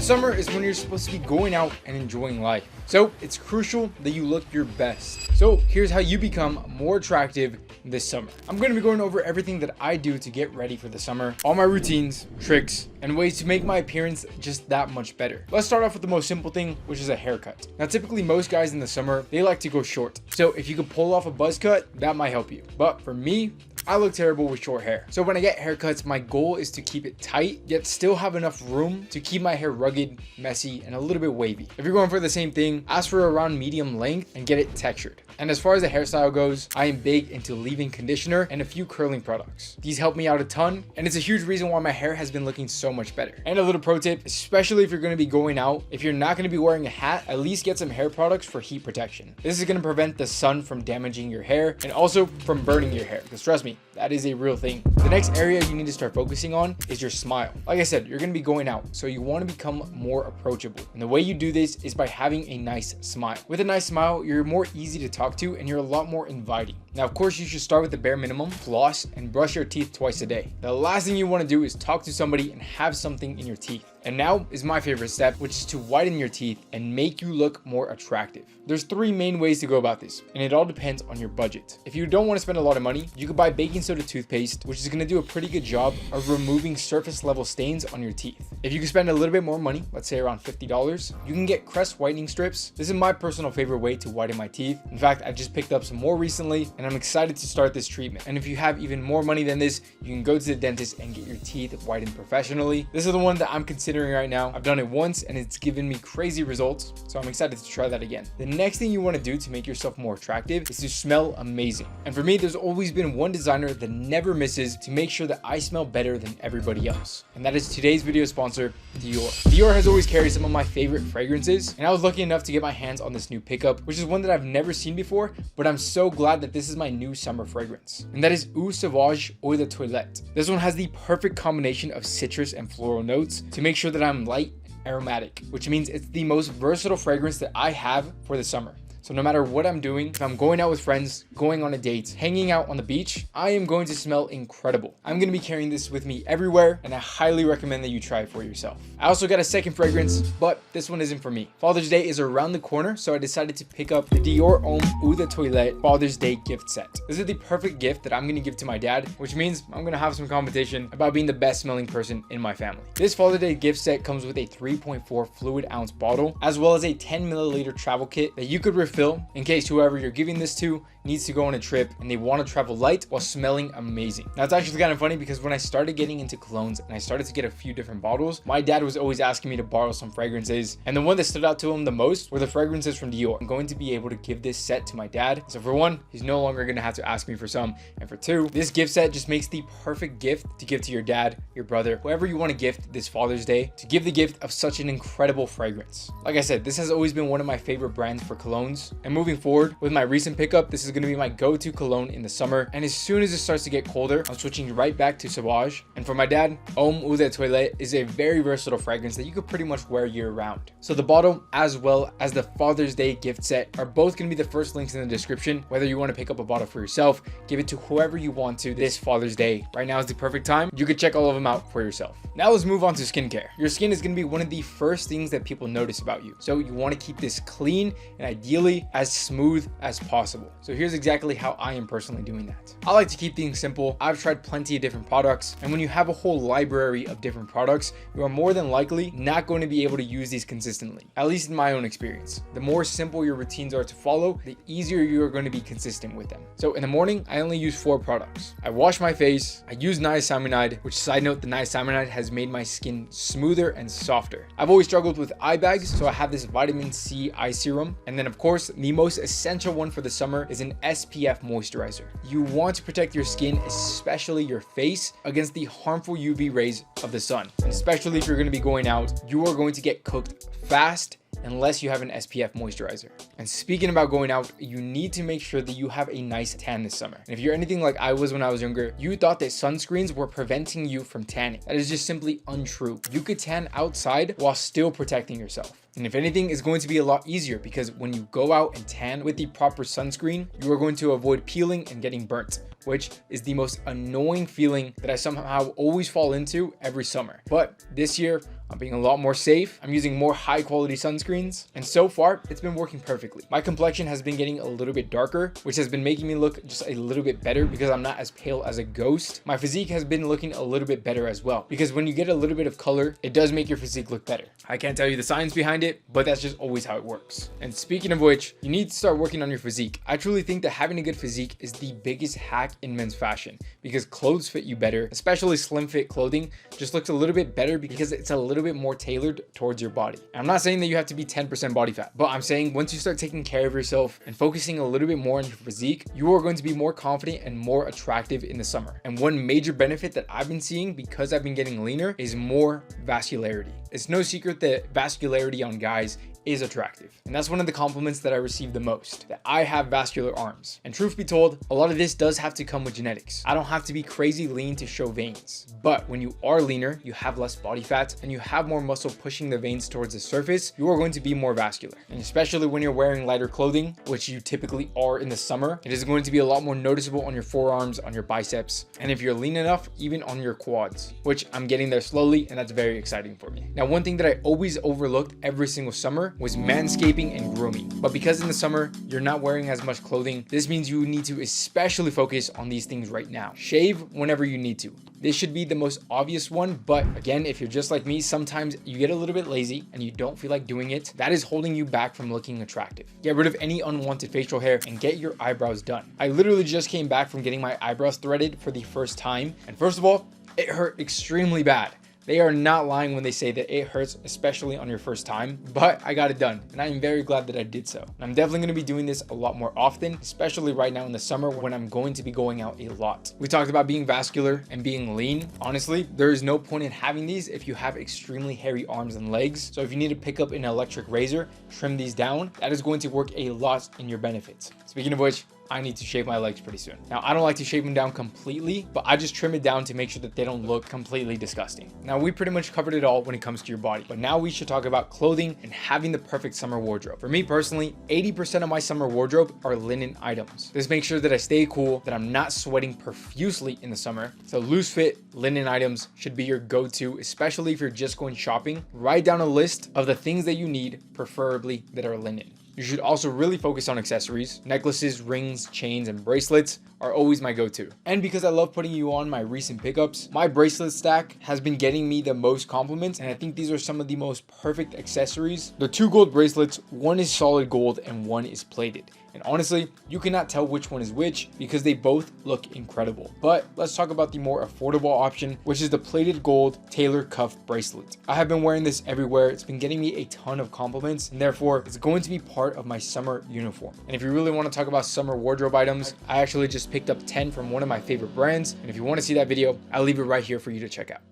summer is when you're supposed to be going out and enjoying life. So it's crucial that you look your best. So here's how you become more attractive this summer. I'm going to be going over everything that I do to get ready for the summer, all my routines, tricks, and ways to make my appearance just that much better. Let's start off with the most simple thing, which is a haircut. Now, typically most guys in the summer, they like to go short. So if you could pull off a buzz cut, that might help you. But for me, I look terrible with short hair. So when I get haircuts, my goal is to keep it tight, yet still have enough room to keep my hair rugged, messy, and a little bit wavy. If you're going for the same thing, ask for around medium length and get it textured. And as far as the hairstyle goes, I am big into leave-in conditioner and a few curling products. These help me out a ton, and it's a huge reason why my hair has been looking so much better. And a little pro tip, especially if you're going to be going out, if you're not going to be wearing a hat, at least get some hair products for heat protection. This is going to prevent the sun from damaging your hair and also from burning your hair, because trust me, that is a real thing. The next area you need to start focusing on is your smile. Like I said, you're going to be going out, so you want to become more approachable. And the way you do this is by having a nice smile. With a nice smile, you're more easy to talk to and you're a lot more inviting. Now, of course, you should start with the bare minimum, floss, and brush your teeth twice a day. The last thing you want to do is talk to somebody and have something in your teeth. And now is my favorite step, which is to whiten your teeth and make you look more attractive. There's 3 main ways to go about this, and it all depends on your budget. If you don't want to spend a lot of money, you could buy baking soda toothpaste, which is going to do a pretty good job of removing surface level stains on your teeth. If you can spend a little bit more money, let's say around $50, you can get Crest whitening strips. This is my personal favorite way to whiten my teeth. In fact, I just picked up some more recently, and I'm excited to start this treatment. And if you have even more money than this, you can go to the dentist and get your teeth whitened professionally. This is the one that I'm considering right now. I've done it once and it's given me crazy results, so I'm excited to try that again. The next thing you want to do to make yourself more attractive is to smell amazing. And for me, there's always been one designer that never misses to make sure that I smell better than everybody else. And that is today's video sponsor, Dior. Dior has always carried some of my favorite fragrances, and I was lucky enough to get my hands on this new pickup, which is one that I've never seen before, but I'm so glad that this is my new summer fragrance. And that is Eau Sauvage Eau de Toilette. This one has the perfect combination of citrus and floral notes to make sure that I'm light, aromatic, which means it's the most versatile fragrance that I have for the summer. So no matter what I'm doing, if I'm going out with friends, going on a date, hanging out on the beach, I am going to smell incredible. I'm going to be carrying this with me everywhere, and I highly recommend that you try it for yourself. I also got a second fragrance, but this one isn't for me. Father's Day is around the corner, so I decided to pick up the Dior Homme Eau de Toilette Father's Day gift set. This is the perfect gift that I'm going to give to my dad, which means I'm going to have some competition about being the best smelling person in my family. This Father's Day gift set comes with a 3.4 fluid ounce bottle, as well as a 10 milliliter travel kit that you could refill in case whoever you're giving this to needs to go on a trip and they want to travel light while smelling amazing. Now, it's actually kind of funny because when I started getting into colognes and I started to get a few different bottles, my dad was always asking me to borrow some fragrances, and the one that stood out to him the most were the fragrances from Dior. I'm going to be able to give this set to my dad, so for one, he's no longer going to have to ask me for some, and for two, this gift set just makes the perfect gift to give to your dad, your brother, whoever you want to gift this Father's Day, to give the gift of such an incredible fragrance. Like I said, this has always been one of my favorite brands for colognes, and moving forward with my recent pickup, this is going to be my go-to cologne in the summer, and as soon as it starts to get colder, I'm switching right back to Sauvage. And for my dad, Homme Eau de Toilette is a very versatile fragrance that you could pretty much wear year round. So the bottle as well as the Father's Day gift set are both going to be the first links in the description. Whether you want to pick up a bottle for yourself, give it to whoever you want to this Father's Day. Right now is the perfect time. You could check all of them out for yourself. Now let's move on to skincare. Your skin is going to be one of the first things that people notice about you, so you want to keep this clean and ideally as smooth as possible. So here's exactly how I am personally doing that. I like to keep things simple. I've tried plenty of different products, and when you have a whole library of different products, you are more than likely not going to be able to use these consistently, at least in my own experience. The more simple your routines are to follow, the easier you are going to be consistent with them. So in the morning, I only use 4 products. I wash my face, I use niacinamide, which, side note, the niacinamide has made my skin smoother and softer. I've always struggled with eye bags, so I have this vitamin C eye serum, and then of course the most essential one for the summer is an SPF moisturizer. You want to protect your skin, especially your face, against the harmful UV rays of the sun. And especially if you're going to be going out, you are going to get cooked fast unless you have an SPF moisturizer. And speaking about going out, you need to make sure that you have a nice tan this summer. And if you're anything like I was when I was younger, you thought that sunscreens were preventing you from tanning. That is just simply untrue. You could tan outside while still protecting yourself. And if anything, it's going to be a lot easier because when you go out and tan with the proper sunscreen, you are going to avoid peeling and getting burnt, which is the most annoying feeling that I somehow always fall into every summer. But this year, I'm being a lot more safe. I'm using more high quality sunscreens. And so far, it's been working perfectly. My complexion has been getting a little bit darker, which has been making me look just a little bit better because I'm not as pale as a ghost. My physique has been looking a little bit better as well, because when you get a little bit of color, it does make your physique look better. I can't tell you the science behind it, but that's just always how it works. And speaking of which, you need to start working on your physique. I truly think that having a good physique is the biggest hack in men's fashion, because clothes fit you better, especially slim fit clothing just looks a little bit better because it's a little bit more tailored towards your body. And I'm not saying that you have to be 10% body fat, but I'm saying once you start taking care of yourself and focusing a little bit more on your physique, you are going to be more confident and more attractive in the summer. And one major benefit that I've been seeing because I've been getting leaner is more vascularity. It's no secret that vascularity on guys is attractive. And that's one of the compliments that I receive the most, that I have vascular arms. And truth be told, a lot of this does have to come with genetics. I don't have to be crazy lean to show veins. But when you are leaner, you have less body fat and you have more muscle pushing the veins towards the surface, you are going to be more vascular. And especially when you're wearing lighter clothing, which you typically are in the summer, it is going to be a lot more noticeable on your forearms, on your biceps, and if you're lean enough, even on your quads, which I'm getting there slowly, and that's very exciting for me. Now, one thing that I always overlooked every single summer was manscaping and grooming. But because in the summer, you're not wearing as much clothing, this means you need to especially focus on these things right now. Shave whenever you need to. This should be the most obvious one, but again, if you're just like me, sometimes you get a little bit lazy and you don't feel like doing it. That is holding you back from looking attractive. Get rid of any unwanted facial hair and get your eyebrows done. I literally just came back from getting my eyebrows threaded for the first time. And first of all, it hurt extremely bad. They are not lying when they say that it hurts, especially on your first time, but I got it done and I am very glad that I did so. And I'm definitely going to be doing this a lot more often, especially right now in the summer when I'm going to be going out a lot. We talked about being vascular and being lean. Honestly, there is no point in having these if you have extremely hairy arms and legs. So if you need to pick up an electric razor, trim these down, that is going to work a lot in your benefits. Speaking of which, I need to shave my legs pretty soon. Now, I don't like to shave them down completely, but I just trim it down to make sure that they don't look completely disgusting. Now, we pretty much covered it all when it comes to your body, but now we should talk about clothing and having the perfect summer wardrobe. For me personally, 80% of my summer wardrobe are linen items. This makes sure that I stay cool, that I'm not sweating profusely in the summer. So loose fit linen items should be your go-to, especially if you're just going shopping. Write down a list of the things that you need, preferably that are linen. You should also really focus on accessories. Necklaces, rings, chains, and bracelets are always my go-to. And because I love putting you on my recent pickups, my bracelet stack has been getting me the most compliments, and I think these are some of the most perfect accessories. The 2 gold bracelets, one is solid gold and one is plated. And honestly, you cannot tell which one is which because they both look incredible. But let's talk about the more affordable option, which is the plated gold tailor cuff bracelet. I have been wearing this everywhere. It's been getting me a ton of compliments, and therefore it's going to be part of my summer uniform. And if you really want to talk about summer wardrobe items, I actually just picked up 10 from one of my favorite brands. And if you want to see that video, I'll leave it right here for you to check out.